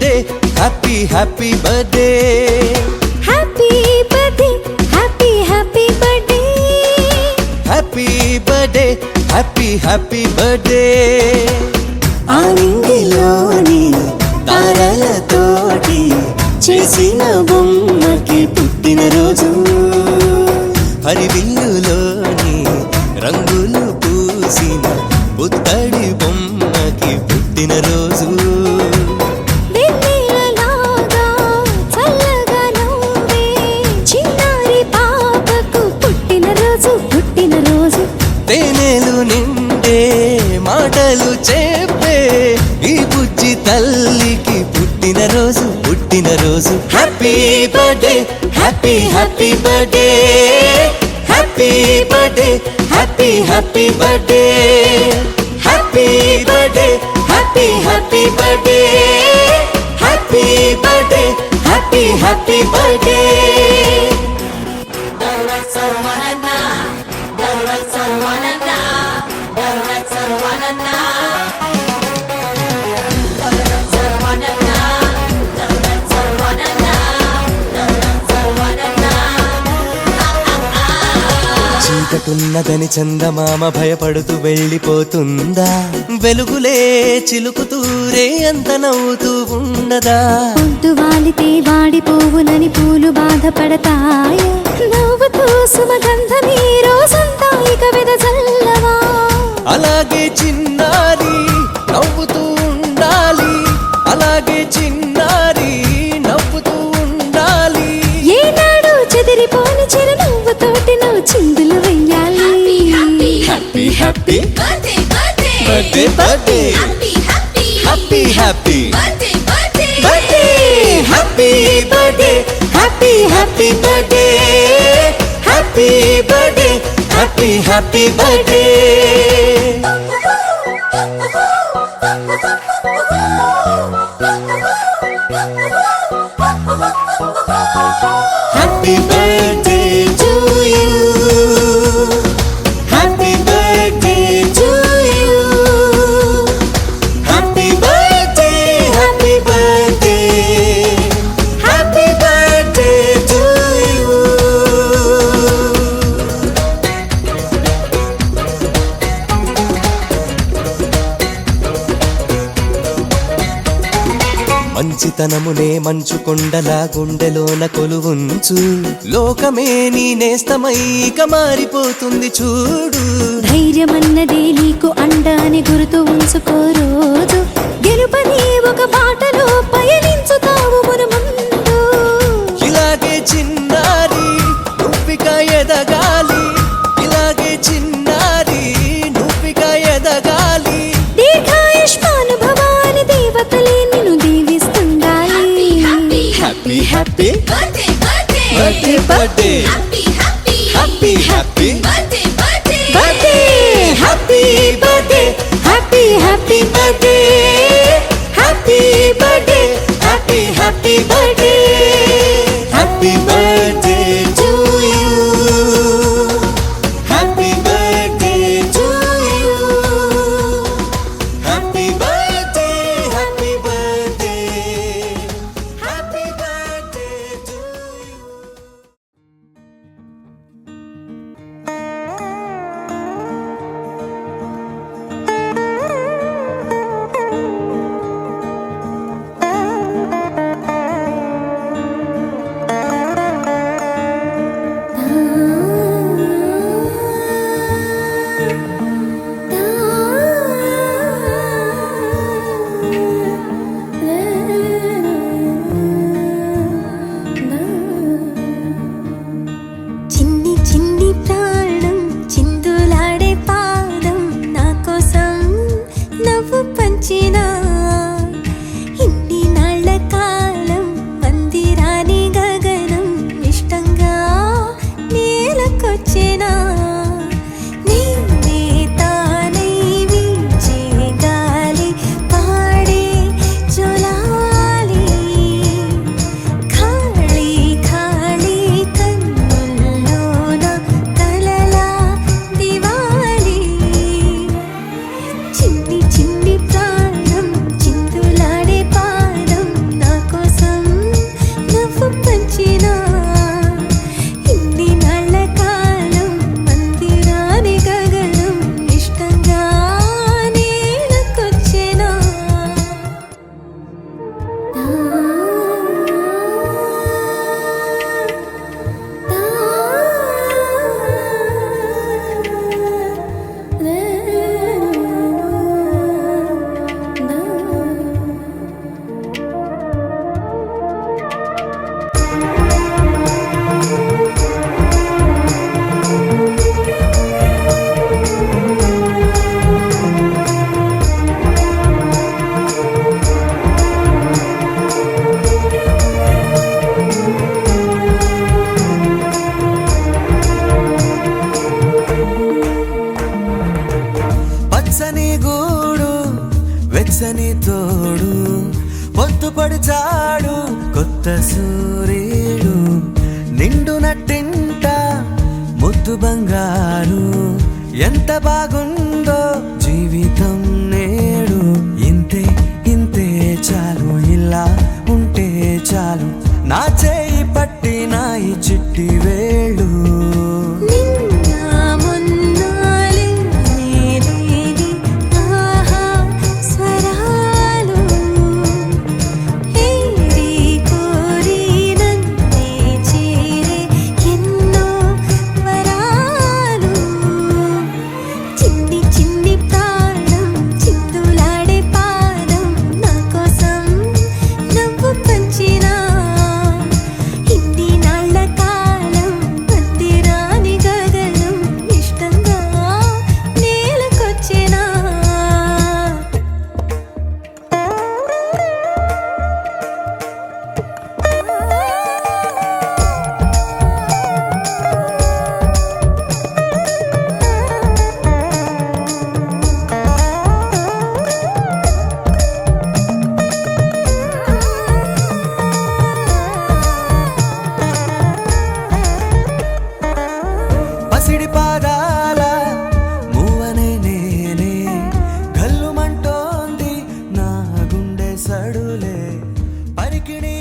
birthday happy happy birthday happy birthday happy happy birthday happy birthday happy happy birthday ఆనందిలోని తారలతోటి చేసిన బొమ్మకి పుట్టినరోజు హరివిల్లులోని రంగులు పూసిన పుత్తడి బొమ్మకి పుట్టినరోజు వెన్నెలలాగా చల్లగా నవ్వే చిన్నారి పాపకు పుట్టినరోజు పుట్టినరోజు తేనెలు నిండే మాటలు చెప్పే ఈ బుజ్జి తల్లికి పుట్టినరోజు పుట్టినరోజు happy birthday happy happy birthday happy birthday happy happy birthday happy birthday happy happy birthday happy birthday happy happy birthday చీకటున్నదని చందమామ భయపడుతూ వెళ్ళిపోతుందా వెలుగులే చిలుకుతూరే అంత నవ్వుతూ ఉండదా పొద్దు వాలితే వాడిపోవునని పూలు బాధపడతాయ నవ్వుతూ సుమగంధమీ రోజంతా ఇక వెదజల్లవా అలాగే చిన్నారి నవ్వుతూ ఉండాలి అలాగే చిన్నారి నవ్వుతూ ఉండాలి ఏనాడు చెదిరిపోని చిరునవ్వుతోటి నువ్వు చిందులు వెయ్యాలి happy happy Birthday, birthday birthday happy happy birthday happy birthday happy happy birthday happy birthday happy happy birthday happy birthday to you happy birthday to you happy birthday happy birthday happy birthday to you మంచితనమునే మంచు కొండలా గుండెలోన కొలువుంచు లోకమే నీ నేస్తమైక మారిపోతుంది చూడు ధైర్యమన్నదే నీకు అండ అని గుర్తు ఉంచుకో రోజు గెలుపని ఒక బాటలో పయనించుతావు మునుముందు ఇలాగే చిన్నారి నువ్విక ఎదగాలి ఇలాగే చిన్నారి నువ్విక ఎదగాలి దీర్ఘాయుష్మానుభవాని దేవతలే నిన్ను దీవిస్తుండాలి happy happy birthday, birthday birthday happy happy birthday happy birthday happy happy birthday happy birthday happy happy birthday happy birthday to you happy birthday to you happy birthday happy birthday happy birthday to you వచ్చాడు కొత్త సూర్యుడు నిండు నట్టింట ముద్దు బంగారు ఎంత బాగుందో జీవితం నేడు ఇంతే ఇంతే చాలు ఇలా ఉంటే చాలు నా చేయి పట్టి నా ఈ చిట్టి వేళ్ళు నిన్న మొన్న లేనిది ఆహా స్వరాలు ఏరి కోరి నన్నే చేరే ఎన్నో వరాలు చిన్ని చిన్ని ప్రాణం చిందులాడే పాదం నా కోసం నవ్వు పంచినా ఇన్ని నాళ్ళ కాలం మధ్యరాని గగనం ఇష్టంగా నేలకొచ్చినా పసిడి పాదాల మూవనే నేనే గల్లుమంటోంది నా గుండె సడులే పరికిణి